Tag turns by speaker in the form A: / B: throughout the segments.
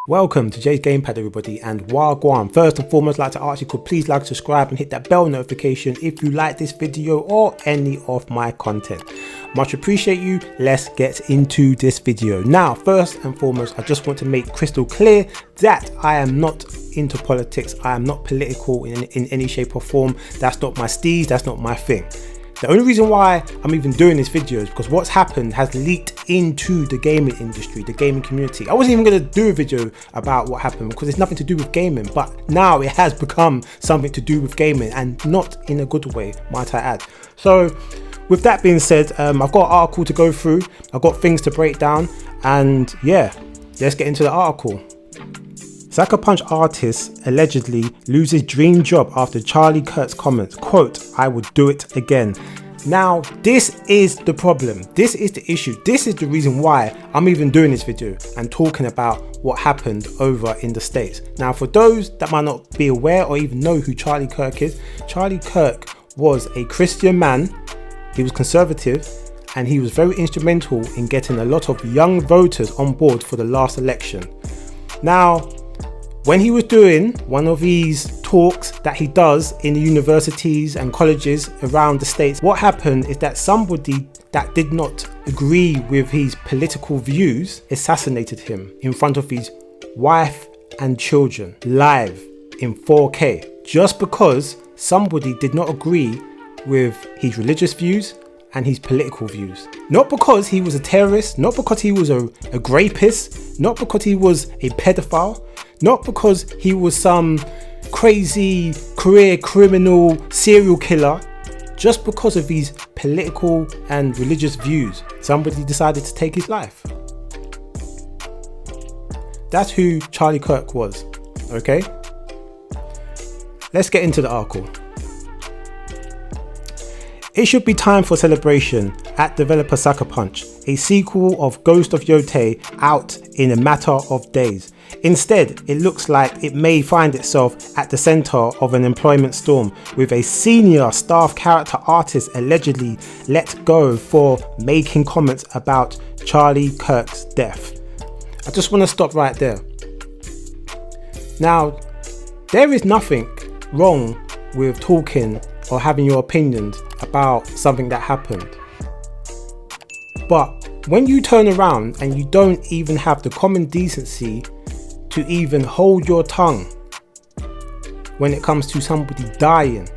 A: Welcome to Jay's Gamepad, everybody, and Wagwan. First and foremost, I'd like to ask you could please like, subscribe and hit that bell notification if you like this video or any of my content. Much appreciate you. Let's get into this video. Now, first and foremost, I just want to make crystal clear that I am not into politics. I am not political in any shape or form. That's not my steez, that's not my thing. The only reason why I'm even doing this video is because what's happened has leaked into the gaming industry, the gaming community. I wasn't even going to do a video about what happened because it's nothing to do with gaming, but now it has become something to do with gaming, and not in a good way, might I add. So with that being said, I've got an article to go through, I've got things to break down, and yeah, let's get into the article. Sucker Punch artist allegedly loses dream job after Charlie Kirk's comments, quote, "I would do it again." Now, this is the problem. This is the issue. This is the reason why I'm even doing this video and talking about what happened over in the States. Now, for those that might not be aware or even know who Charlie Kirk is, Charlie Kirk was a Christian man. He was conservative, and he was very instrumental in getting a lot of young voters on board for the last election. Now, when he was doing one of these talks that he does in the universities and colleges around the States, what happened is that somebody that did not agree with his political views assassinated him in front of his wife and children, live in 4K, just because somebody did not agree with his religious views and his political views. Not because he was a terrorist, not because he was a rapist, not because he was a pedophile, not because he was some crazy career criminal serial killer, just because of his political and religious views, somebody decided to take his life. That's who Charlie Kirk was, okay? Let's get into the article. It should be time for celebration at developer Sucker Punch, a sequel of Ghost of Yotei out in a matter of days. Instead, it looks like it may find itself at the center of an employment storm, with a senior staff character artist allegedly let go for making comments about Charlie Kirk's death. I just want to stop right there. Now, there is nothing wrong with talking or having your opinions about something that happened. But when you turn around and you don't even have the common decency to even hold your tongue when it comes to somebody dying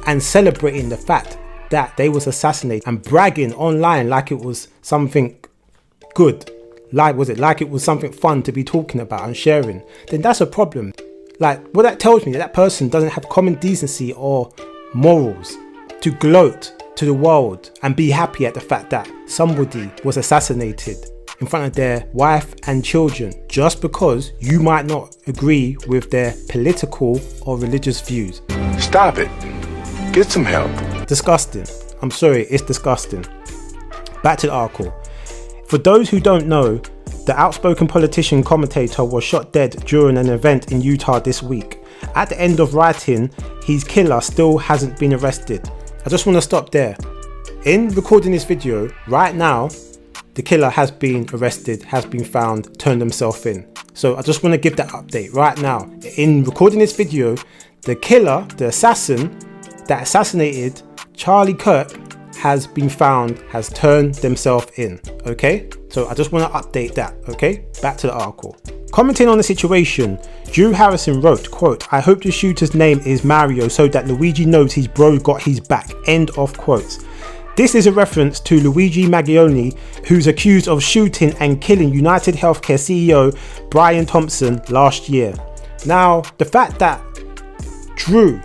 A: and celebrating the fact that they was assassinated and bragging online like it was something good, like it was something fun to be talking about and sharing, then that's a problem. Like, what that tells me that person doesn't have common decency or morals to gloat to the world and be happy at the fact that somebody was assassinated in front of their wife and children just because you might not agree with their political or religious views.
B: Stop it. Get some help.
A: Disgusting. I'm sorry, it's disgusting. Back to the article. For those who don't know, the outspoken politician commentator was shot dead during an event in Utah this week. At the end of writing, his killer still hasn't been arrested. I just want to stop there. In recording this video, right now, the killer has been arrested, has been found, turned himself in. So I just want to give that update right now. In recording this video, the killer, the assassin that assassinated Charlie Kirk has been found, has turned themselves in, okay? So I just want to update that, okay? Back to the article. Commenting on the situation, Drew Harrison wrote, quote, "I hope the shooter's name is Mario so that Luigi knows his bro got his back," end of quotes. This is a reference to Luigi Maggioni, who's accused of shooting and killing United Healthcare CEO Brian Thompson last year. Now, the fact that Drew,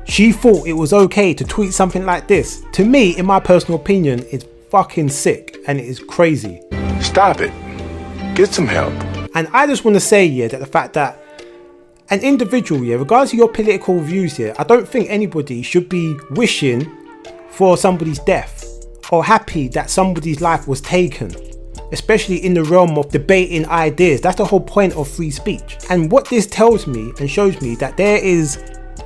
A: she thought it was okay to tweet something like this, to me, in my personal opinion, is fucking sick and it is crazy.
B: Stop it. Get some help.
A: And I just want to say, yeah, that the fact that an individual, yeah, regardless of your political views here, I don't think anybody should be wishing for somebody's death or happy that somebody's life was taken, especially in the realm of debating ideas. That's the whole point of free speech. And what this tells me and shows me that there is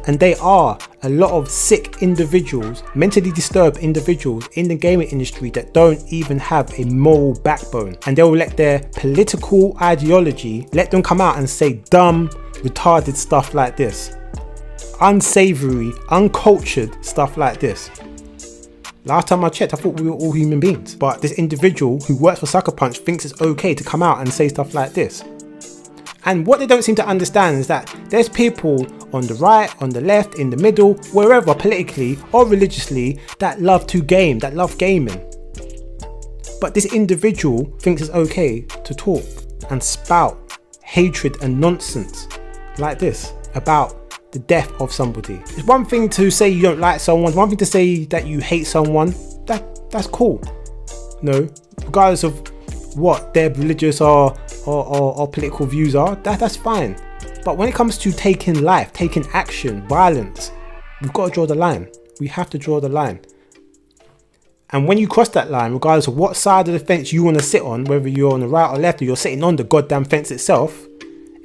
A: And they are a lot of sick individuals, mentally disturbed individuals in the gaming industry that don't even have a moral backbone. And they will let their political ideology let them come out and say dumb, retarded stuff like this. Unsavory, uncultured stuff like this. Last time I checked, I thought we were all human beings. But this individual who works for Sucker Punch thinks it's okay to come out and say stuff like this. And what they don't seem to understand is that there's people on the right, on the left, in the middle, wherever politically or religiously that love to game, that love gaming. But this individual thinks it's okay to talk and spout hatred and nonsense like this about the death of somebody. It's one thing to say you don't like someone, it's one thing to say that you hate someone, that's cool. No, regardless of what their religious or political views are, that's fine. But when it comes to taking life, taking action, violence, we've got to draw the line. We have to draw the line. And when you cross that line, regardless of what side of the fence you want to sit on, whether you're on the right or left or you're sitting on the goddamn fence itself,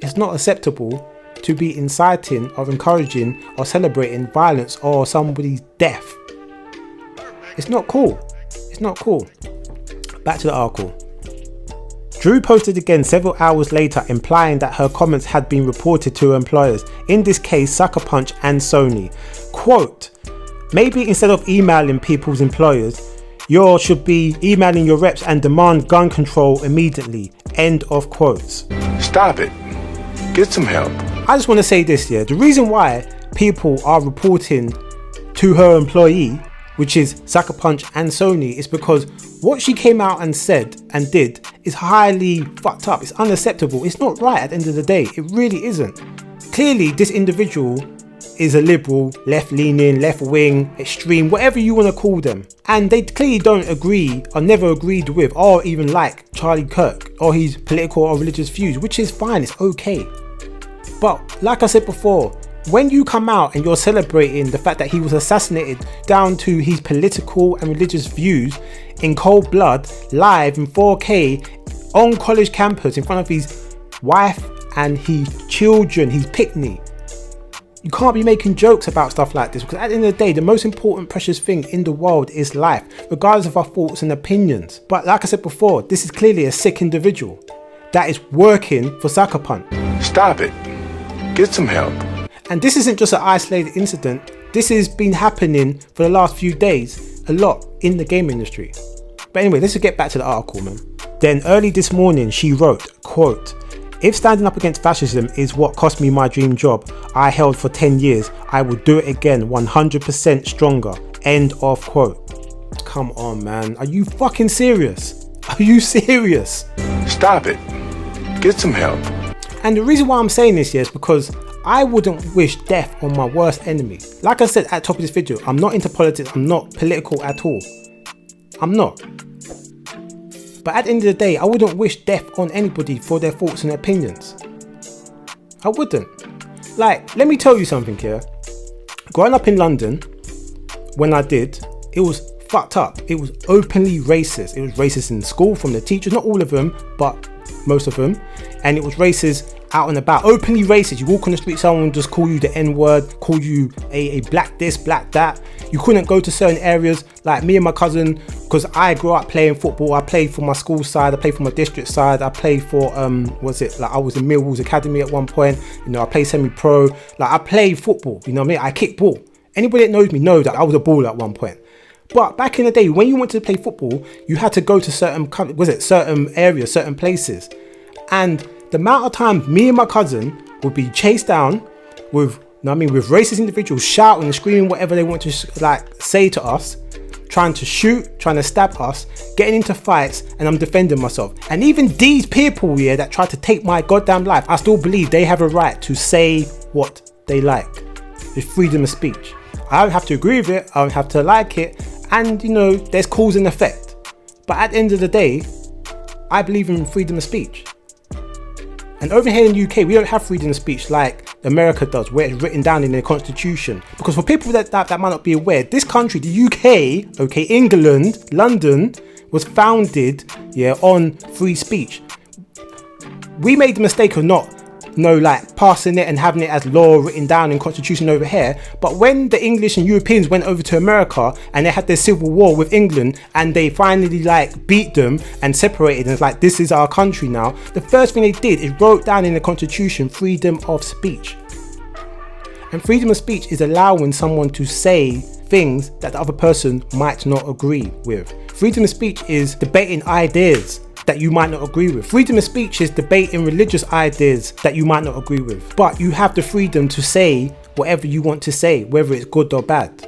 A: it's not acceptable to be inciting or encouraging or celebrating violence or somebody's death. It's not cool. It's not cool. Back to the article. Drew posted again several hours later, implying that her comments had been reported to her employers, in this case Sucker Punch and Sony. Quote, maybe instead of emailing people's employers, you should be emailing your reps and demand gun control immediately. End of quotes.
B: Stop it. Get some help.
A: I just want to say this here. The reason why people are reporting to her employee, which is Sucker Punch and Sony, is because what she came out and said and did is highly fucked up. It's unacceptable. It's not right at the end of the day. It really isn't. Clearly, this individual is a liberal, left-leaning, left-wing, extreme, whatever you want to call them. And they clearly don't agree or never agreed with or even like Charlie Kirk or his political or religious views, which is fine. It's okay. But like I said before, when you come out and you're celebrating the fact that he was assassinated down to his political and religious views in cold blood, live in 4K on college campus in front of his wife and his children, his pitney, you can't be making jokes about stuff like this, because at the end of the day, the most important precious thing in the world is life, regardless of our thoughts and opinions. But like I said before, this is clearly a sick individual that is working for Sucker Punch.
B: Stop it. Get some help.
A: And this isn't just an isolated incident. This has been happening for the last few days a lot in the game industry. But anyway, let's get back to the article, man. Then early this morning, she wrote, quote, if standing up against fascism is what cost me my dream job I held for 10 years, I will do it again 100% stronger. End of quote. Come on, man. Are you fucking serious? Are you serious?
B: Stop it. Get some help.
A: And the reason why I'm saying this here is because I wouldn't wish death on my worst enemy. Like I said at the top of this video, I'm not into politics, I'm not political at all. I'm not. But at the end of the day, I wouldn't wish death on anybody for their thoughts and opinions. I wouldn't. Like, let me tell you something here. Growing up in London, when I did, it was fucked up. It was openly racist. It was racist in school from the teachers, not all of them, but most of them. And it was racist out and about, openly racist. You walk on the street, someone will just call you the N-word, call you a black this, black that. You couldn't go to certain areas. Like me and my cousin, because I grew up playing football, I played for my school side, I played for my district side, I played for I was in Millwall's Academy at one point, you know, I played semi-pro, like I played football, you know what I mean, I kicked ball. Anybody that knows me knows that I was a baller at one point. But back in the day, when you wanted to play football, you had to go to certain areas, certain places. And the amount of times me and my cousin would be chased down with, with racist individuals shouting and screaming whatever they want to say to us, trying to shoot, trying to stab us, getting into fights, and I'm defending myself. And even these people here that try to take my goddamn life, I still believe they have a right to say what they like. It's freedom of speech. I don't have to agree with it, I don't have to like it, and you know, there's cause and effect. But at the end of the day, I believe in freedom of speech. And over here in the UK, we don't have freedom of speech like America does, where it's written down in their constitution. Because for people that might not be aware, this country, the UK, okay, England, London, was founded on free speech. We made the mistake of not no like passing it and having it as law written down in constitution over here. But when the English and Europeans went over to America and they had their civil war with England and they finally like beat them and separated, and it's like, this is our country now, the first thing they did is wrote down in the constitution freedom of speech. And freedom of speech is allowing someone to say things that the other person might not agree with. Freedom of speech is debating ideas that you might not agree with. Freedom of speech is debating religious ideas that you might not agree with. But you have the freedom to say whatever you want to say, whether it's good or bad.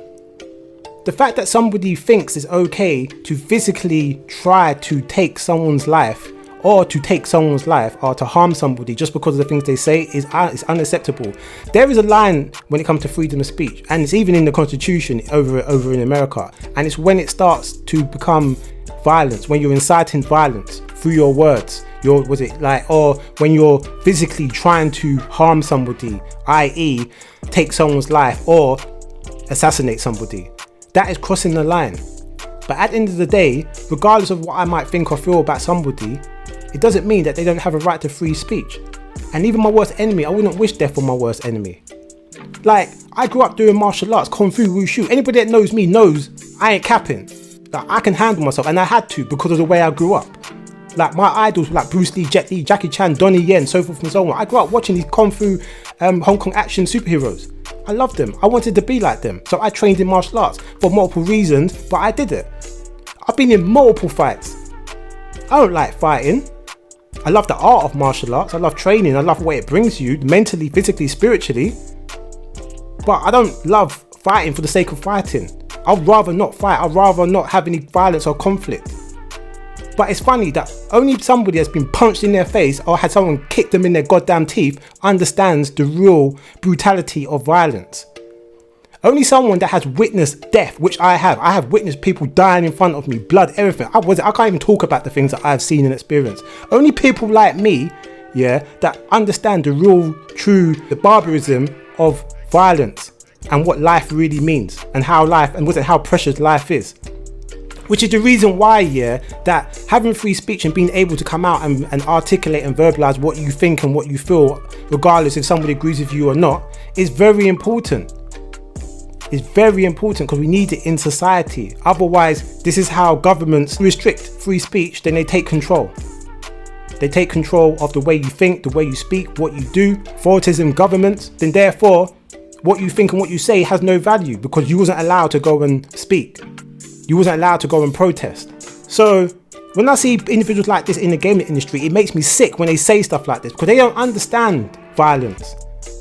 A: The fact that somebody thinks it's okay to physically try to take someone's life or to harm somebody just because of the things they say is unacceptable. There is a line when it comes to freedom of speech, and it's even in the constitution over in America, and it's when it starts to become violence, when you're inciting violence through your words, or when you're physically trying to harm somebody, i.e. take someone's life or assassinate somebody. That is crossing the line. But at the end of the day, regardless of what I might think or feel about somebody, it doesn't mean that they don't have a right to free speech. And even my worst enemy, I wouldn't wish death on my worst enemy. Like, I grew up doing martial arts, kung fu, wushu. Anybody that knows me knows I ain't capping. Like, I can handle myself, and I had to because of the way I grew up. Like, my idols were like Bruce Lee, Jet Li, Jackie Chan, Donnie Yen, so forth and so on. I grew up watching these kung fu, Hong Kong action superheroes. I loved them. I wanted to be like them. So I trained in martial arts for multiple reasons, but I did it. I've been in multiple fights. I don't like fighting. I love the art of martial arts. I love training. I love the way it brings you mentally, physically, spiritually. But I don't love fighting for the sake of fighting. I'd rather not fight. I'd rather not have any violence or conflict. But it's funny that only somebody that's been punched in their face or had someone kick them in their goddamn teeth understands the real brutality of violence. Only someone that has witnessed death, which I have. I have witnessed people dying in front of me, blood, everything. I can't even talk about the things that I've seen and experienced. Only people like me, that understand the real, true, the barbarism of violence and what life really means and how precious life is. Which is the reason why, that having free speech and being able to come out and articulate and verbalize what you think and what you feel, regardless if somebody agrees with you or not, is very important. It's very important because we need it in society. Otherwise, this is how governments restrict free speech, then they take control. They take control of the way you think, the way you speak, what you do. Authoritism governments, then therefore, what you think and what you say has no value because you wasn't allowed to go and speak. You wasn't allowed to go and protest. So when I see individuals like this in the gaming industry, it makes me sick when they say stuff like this because they don't understand violence.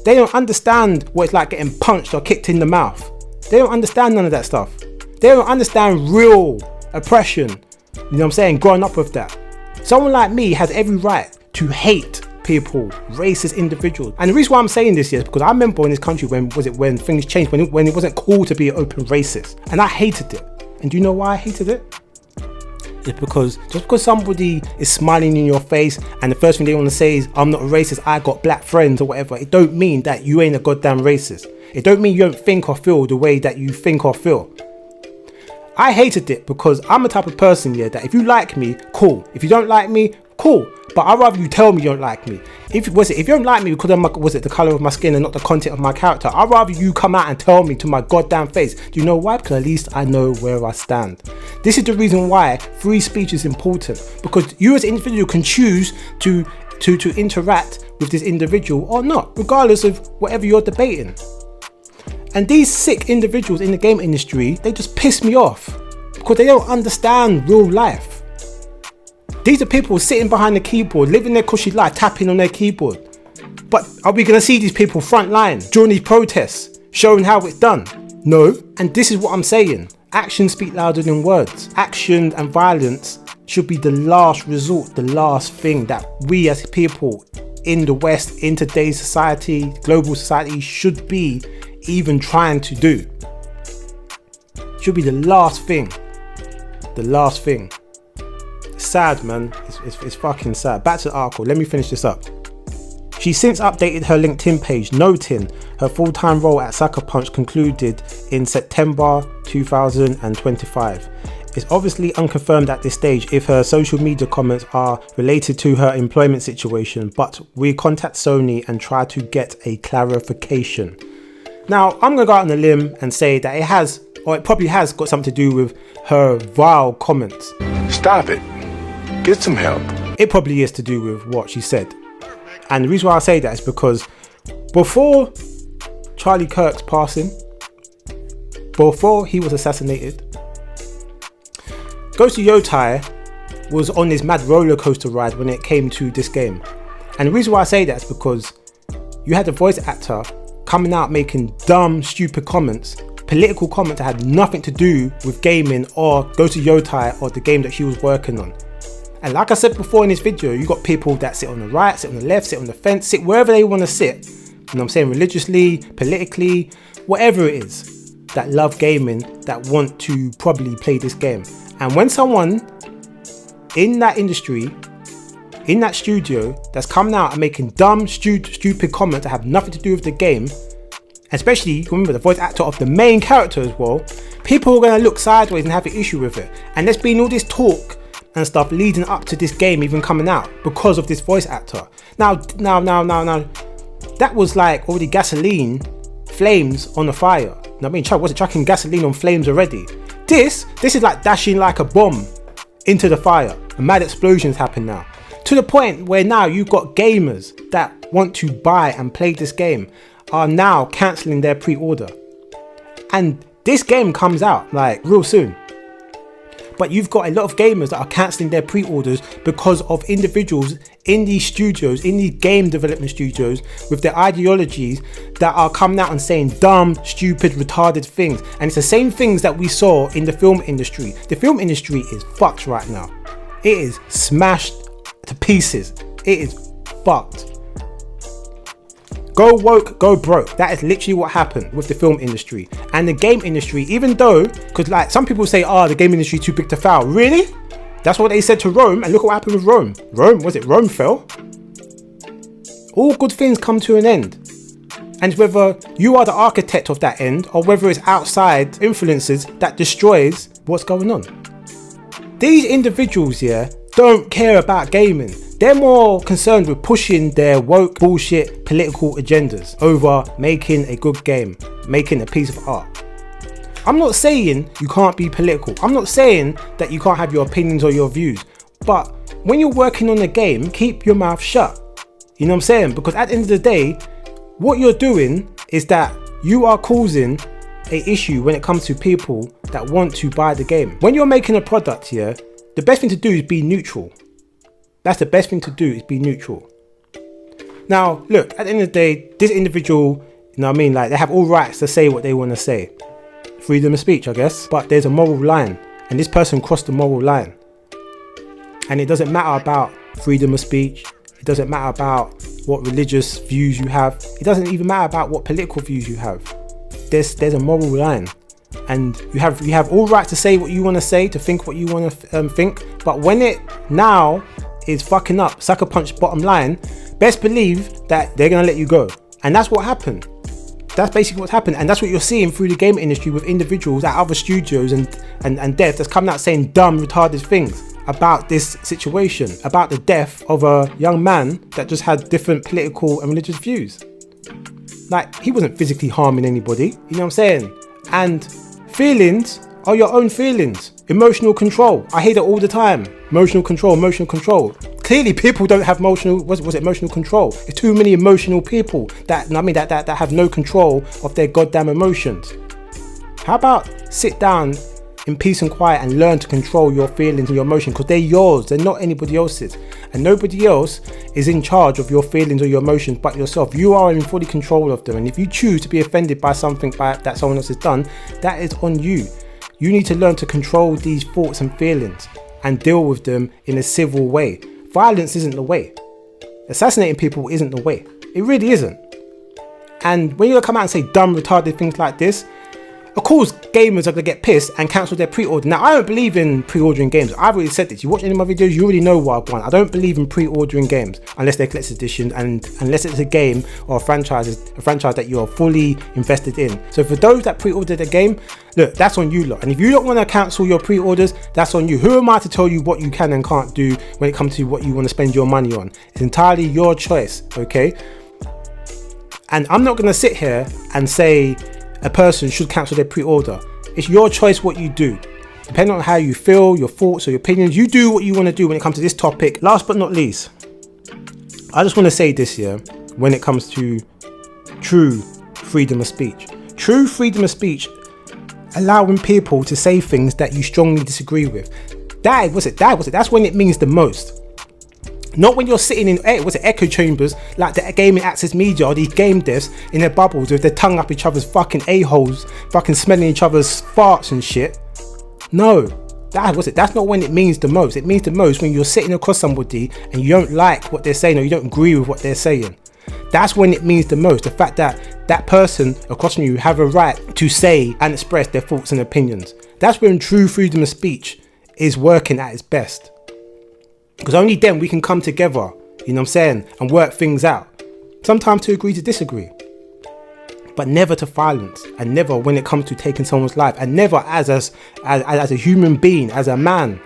A: They don't understand what it's like getting punched or kicked in the mouth. They don't understand none of that stuff. They don't understand real oppression. You know what I'm saying? Growing up with that. Someone like me has every right to hate people, racist individuals. And the reason why I'm saying this is because I remember in this country when things changed, when it wasn't cool to be an open racist. And I hated it. And do you know why I hated it? It's because just because somebody is smiling in your face and the first thing they want to say is, I'm not a racist, I got black friends or whatever, it don't mean that you ain't a goddamn racist. It don't mean you don't think or feel the way that you think or feel. I hated it because I'm the type of person that if you like me, cool. If you don't like me, cool. But I'd rather you tell me you don't like me. If you don't like me because of the colour of my skin and not the content of my character, I'd rather you come out and tell me to my goddamn face. Do you know why? Because at least I know where I stand. This is the reason why free speech is important. Because you as an individual can choose to interact with this individual or not, regardless of whatever you're debating. And these sick individuals in the game industry, they just piss me off because they don't understand real life. These are people sitting behind the keyboard, living their cushy life, tapping on their keyboard. But are we going to see these people front line during these protests, showing how it's done? No. And this is what I'm saying. Actions speak louder than words. Action and violence should be the last resort, the last thing that we as people in the West, in today's society, global society, should be even trying to do. Should be the last thing. The last thing. It's sad, man. It's fucking sad. Back to the article. Let me finish this up. She's since updated her LinkedIn page, noting her full-time role at Sucker Punch concluded in September 2025. It's obviously unconfirmed at this stage if her social media comments are related to her employment situation, but we contact Sony and try to get a clarification. Now, I'm going to go out on a limb and say that it has, or it probably has got something to do with her vile comments.
B: Stop it. Get some help.
A: It probably is to do with what she said. And the reason why I say that is because before Charlie Kirk's passing, before he was assassinated, Ghost of Yotei was on this mad roller coaster ride when it came to this game. And the reason why I say that is because you had a voice actor coming out making dumb, stupid comments, political comments that had nothing to do with gaming or Ghost of Yotei or the game that she was working on. And like I said before in this video, you got people that sit on the right, sit on the left, sit on the fence, sit wherever they want to sit. You know what I'm saying? Religiously, politically, whatever it is, that love gaming, that want to probably play this game. And when someone in that industry, in that studio, that's coming out and making dumb, stupid comments that have nothing to do with the game, especially, remember, the voice actor of the main character as well, people are going to look sideways and have an issue with it. And there's been all this talk and stuff leading up to this game even coming out because of this voice actor. Now, that was like already gasoline, flames on the fire. You know what I mean? Was it chucking gasoline on flames already? This is like dashing like a bomb into the fire. And mad explosions happen now. To the point where now you've got gamers that want to buy and play this game are now cancelling their pre-order. And this game comes out like real soon. But you've got a lot of gamers that are cancelling their pre-orders because of individuals in these studios, in these game development studios, with their ideologies that are coming out and saying dumb, stupid, retarded things. And it's the same things that we saw in the film industry. The film industry is fucked right now. It is smashed to pieces. It is fucked. Go woke, go broke. That is literally what happened with the film industry and the game industry. Even though, because like some people say, the game industry too big to fail. Really? That's what they said to Rome, and look what happened with Rome. Rome fell? All good things come to an end. And whether you are the architect of that end or whether it's outside influences that destroys what's going on. These individuals here don't care about gaming. They're more concerned with pushing their woke bullshit political agendas over making a good game, making a piece of art. I'm not saying you can't be political. I'm not saying that you can't have your opinions or your views. But when you're working on a game, keep your mouth shut. You know what I'm saying? Because at the end of the day, what you're doing is that you are causing an issue when it comes to people that want to buy the game. When you're making a product here, the best thing to do is be neutral. That's the best thing to do, is be neutral. Now, look, at the end of the day, this individual, you know what I mean, like they have all rights to say what they want to say. Freedom of speech, I guess. But there's a moral line, and this person crossed the moral line. And it doesn't matter about freedom of speech. It doesn't matter about what religious views you have. It doesn't even matter about what political views you have. There's a moral line. And you have all right to say what you want to say, to think what you want to think. But when it now is fucking up, sucker punch bottom line, best believe that they're going to let you go. And that's what happened. That's basically what's happened. And that's what you're seeing through the game industry with individuals at other studios and devs that's coming out saying dumb, retarded things about this situation, about the death of a young man that just had different political and religious views. Like, he wasn't physically harming anybody, you know what I'm saying? And feelings are your own feelings. Emotional control. I hear that all the time. Emotional control. Clearly people don't have emotional, was it emotional control? There's too many emotional people that have no control of their goddamn emotions. How about sit down in peace and quiet and learn to control your feelings and your emotions, because they're yours, they're not anybody else's. And nobody else is in charge of your feelings or your emotions but yourself. You are in fully control of them. And if you choose to be offended by something that someone else has done, that is on you. You need to learn to control these thoughts and feelings and deal with them in a civil way. Violence isn't the way. Assassinating people isn't the way. It really isn't. And when you come out and say dumb, retarded things like this, Of course, gamers are going to get pissed and cancel their pre-order. Now, I don't believe in pre-ordering games. I've already said this. You watch any of my videos, you already know what I want. I don't believe in pre-ordering games unless they're collector's edition and unless it's a game or a franchise that you're fully invested in. So for those that pre-ordered a game, look, that's on you lot. And if you don't want to cancel your pre-orders, that's on you. Who am I to tell you what you can and can't do when it comes to what you want to spend your money on? It's entirely your choice, okay? And I'm not going to sit here and say a person should cancel their pre-order. It's your choice what you do. Depending on how you feel, your thoughts or your opinions, you do what you want to do when it comes to this topic. Last but not least, I just want to say this here when it comes to true freedom of speech. True freedom of speech, allowing people to say things that you strongly disagree with. That's when it means the most. Not when you're sitting in echo chambers like the gaming access media or these game devs in their bubbles with their tongue up each other's fucking a-holes, fucking smelling each other's farts and shit. No, that's not when it means the most. It means the most when you're sitting across somebody and you don't like what they're saying or you don't agree with what they're saying. That's when it means the most. The fact that that person across from you have a right to say and express their thoughts and opinions. That's when true freedom of speech is working at its best. Because only then we can come together, you know what I'm saying, and work things out. Sometimes to agree to disagree. But never to violence, and never when it comes to taking someone's life, and never as a human being, as a man.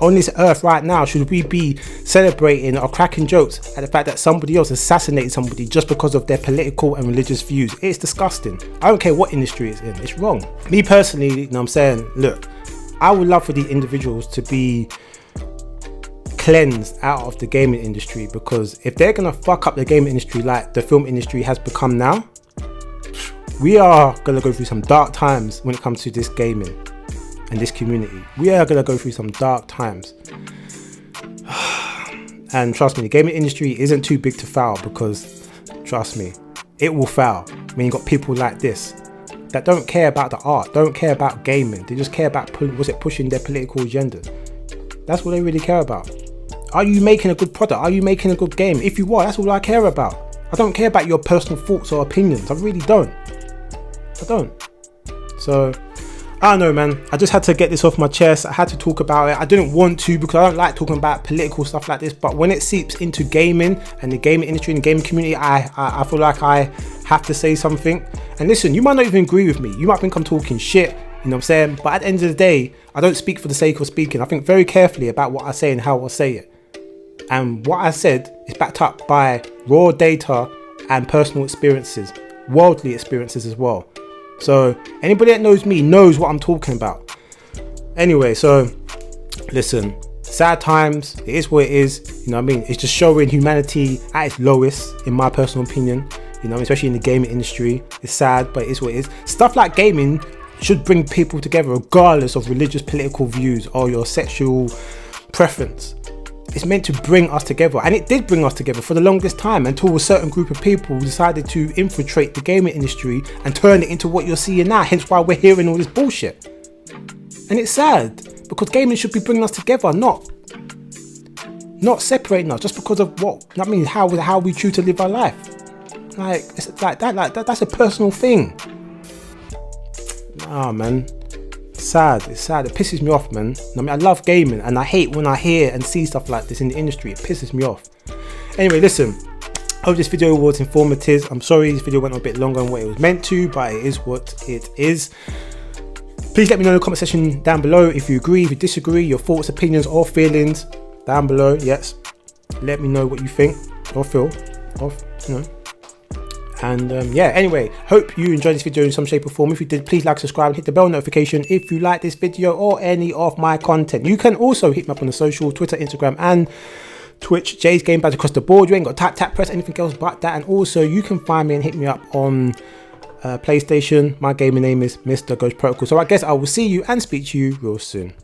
A: On this earth right now, should we be celebrating or cracking jokes at the fact that somebody else assassinated somebody just because of their political and religious views? It's disgusting. I don't care what industry it's in, it's wrong. Me personally, you know what I'm saying, look, I would love for these individuals to be cleansed out of the gaming industry, because if they're gonna fuck up the gaming industry like the film industry has become now, we are gonna go through some dark times when it comes to this gaming and this community. We are gonna go through some dark times. And trust me, the gaming industry isn't too big to fail, because trust me, it will fail when you got people like this that don't care about the art, don't care about gaming. They just care about pushing their political agenda. That's what they really care about. Are you making a good product? Are you making a good game? If you are, that's all I care about. I don't care about your personal thoughts or opinions. I really don't. I don't. So, I don't know, man. I just had to get this off my chest. I had to talk about it. I didn't want to, because I don't like talking about political stuff like this. But when it seeps into gaming and the gaming industry and the gaming community, I feel like I have to say something. And listen, you might not even agree with me. You might think I'm talking shit. You know what I'm saying? But at the end of the day, I don't speak for the sake of speaking. I think very carefully about what I say and how I say it. And what I said is backed up by raw data and personal experiences, worldly experiences as well. So anybody that knows me knows what I'm talking about. Anyway, so listen, sad times, it is what it is. You know what I mean? It's just showing humanity at its lowest, in my personal opinion. You know, especially in the gaming industry. It's sad, but it is what it is. Stuff like gaming should bring people together regardless of religious, political views or your sexual preference. It's meant to bring us together, and it did bring us together for the longest time, until a certain group of people decided to infiltrate the gaming industry and turn it into what you're seeing now, hence why we're hearing all this bullshit. And it's sad, because gaming should be bringing us together, not separating us just because of how we choose to live our life. It's like that's a personal thing. Oh man, it's sad. It pisses me off, man. I mean, I love gaming and I hate when I hear and see stuff like this in the industry. It pisses me off. Anyway, listen, hope this video was informative. I'm sorry this video went on a bit longer than what it was meant to, but it is what it is. Please let me know in the comment section down below if you agree, if you disagree, your thoughts, opinions or feelings down below. Yes, let me know what you think or feel of, you know. And yeah, anyway, hope you enjoyed this video in some shape or form. If you did, please like, subscribe and hit the bell notification if you like this video or any of my content. You can also hit me up on the social, Twitter, Instagram and Twitch, Jay's Gamepad across the board. You ain't got to tap, press anything else but that. And also you can find me and hit me up on PlayStation. My gaming name is Mr. Ghost Protocol. So I guess I will see you and speak to you real soon.